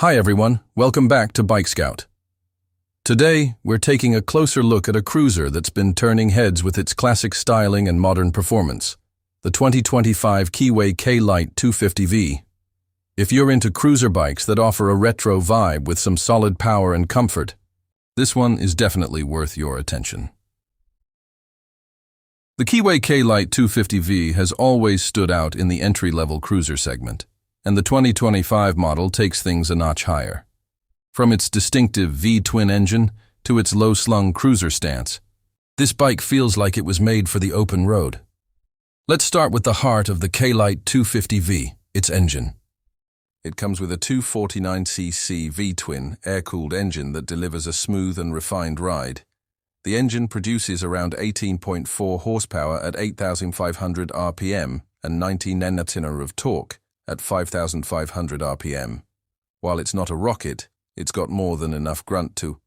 Hi everyone, welcome back to Bike Scout. Today, we're taking a closer look at a cruiser that's been turning heads with its classic styling and modern performance, the 2025 Keeway K-Light 250V. If you're into cruiser bikes that offer a retro vibe with some solid power and comfort, this one is definitely worth your attention. The Keeway K-Light 250V has always stood out in the entry-level cruiser segment, and the 2025 model takes things a notch higher. From its distinctive V-twin engine to its low-slung cruiser stance, this bike feels like it was made for the open road. Let's start with the heart of the K-Light 250V, its engine. It comes with a 249cc V-twin air-cooled engine that delivers a smooth and refined ride. The engine produces around 18.4 horsepower at 8,500 RPM and 90 Nm of torque at 5,500 RPM. While it's not a rocket, it's got more than enough grunt to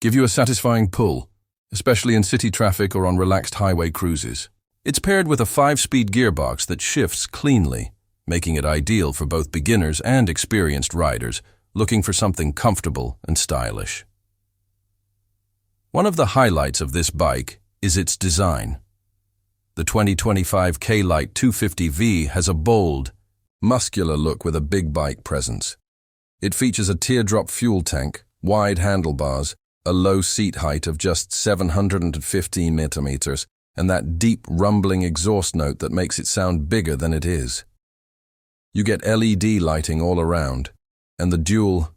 give you a satisfying pull, especially in city traffic or on relaxed highway cruises. It's paired with a 5-speed gearbox that shifts cleanly, making it ideal for both beginners and experienced riders looking for something comfortable and stylish. One of the highlights of this bike is its design. The 2025 K-Light 250V has a bold, muscular look with a big bike presence. It features a teardrop fuel tank, wide handlebars, a low seat height of just 715 millimeters, and that deep rumbling exhaust note that makes it sound bigger than it is. You get LED lighting all around, and the dual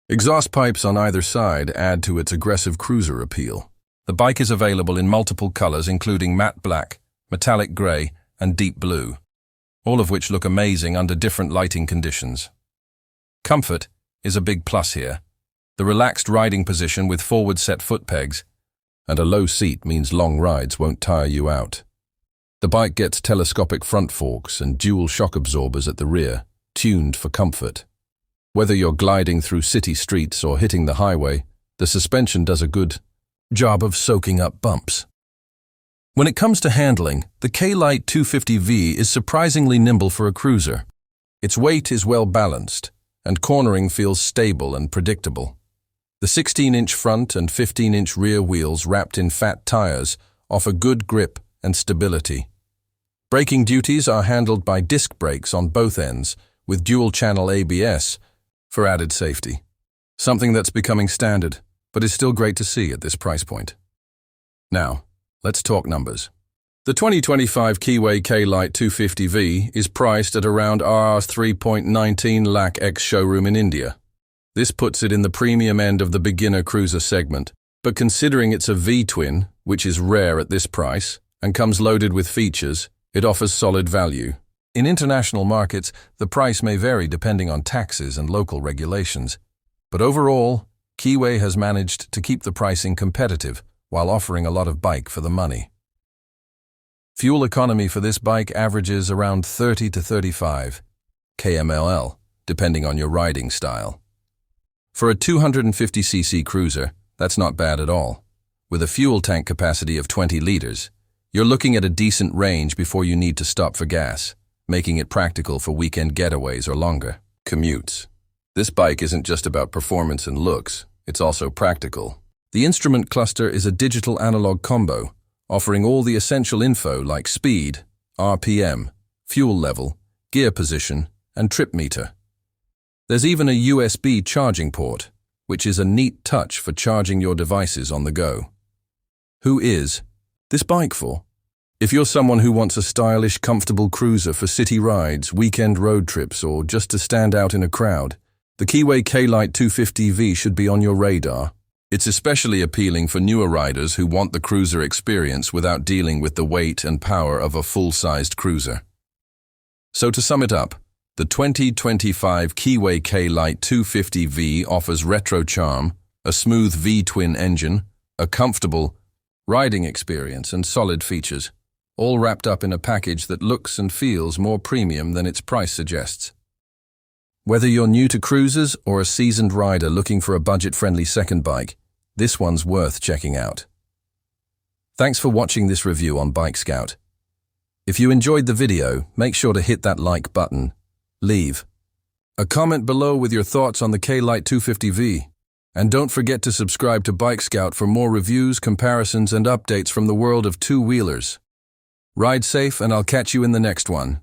exhaust pipes on either side add to its aggressive cruiser appeal. The bike is available in multiple colors including matte black, metallic gray, and deep blue, all of which look amazing under different lighting conditions. Comfort is a big plus here. The relaxed riding position with forward-set foot pegs and a low seat means long rides won't tire you out. The bike gets telescopic front forks and dual shock absorbers at the rear, tuned for comfort. Whether you're gliding through city streets or hitting the highway, the suspension does a good job of soaking up bumps. When it comes to handling, the K-Light 250V is surprisingly nimble for a cruiser. Its weight is well balanced, and cornering feels stable and predictable. The 16-inch front and 15-inch rear wheels wrapped in fat tires offer good grip and stability. Braking duties are handled by disc brakes on both ends, with dual-channel ABS for added safety. Something that's becoming standard, but is still great to see at this price point. Now, let's talk numbers. The 2025 Keeway K-Light 250V is priced at around Rs 3.19 lakh ex-showroom in India. This puts it in the premium end of the beginner cruiser segment, but considering it's a V-twin, which is rare at this price, and comes loaded with features, it offers solid value. In international markets, the price may vary depending on taxes and local regulations, but overall, Keeway has managed to keep the pricing competitive while offering a lot of bike for the money. Fuel economy for this bike averages around 30 to 35 kml, depending on your riding style. For a 250cc cruiser, that's not bad at all. With a fuel tank capacity of 20 liters, you're looking at a decent range before you need to stop for gas, making it practical for weekend getaways or longer commutes. This bike isn't just about performance and looks, it's also practical. The instrument cluster is a digital analog combo, offering all the essential info like speed, RPM, fuel level, gear position, and trip meter. There's even a USB charging port, which is a neat touch for charging your devices on the go. Who is this bike for? If you're someone who wants a stylish, comfortable cruiser for city rides, weekend road trips, or just to stand out in a crowd, the Keeway K-Light 250V should be on your radar. It's especially appealing for newer riders who want the cruiser experience without dealing with the weight and power of a full-sized cruiser. So to sum it up, the 2025 Keeway K-Light 250V offers retro charm, a smooth V-twin engine, a comfortable riding experience, and solid features, all wrapped up in a package that looks and feels more premium than its price suggests. Whether you're new to cruisers or a seasoned rider looking for a budget-friendly second bike, this one's worth checking out. Thanks for watching this review on Bike Scout. If you enjoyed the video, make sure to hit that like button, leave A comment below with your thoughts on the K-Light 250V. And don't forget to subscribe to Bike Scout for more reviews, comparisons, and updates from the world of two-wheelers. Ride safe, and I'll catch you in the next one.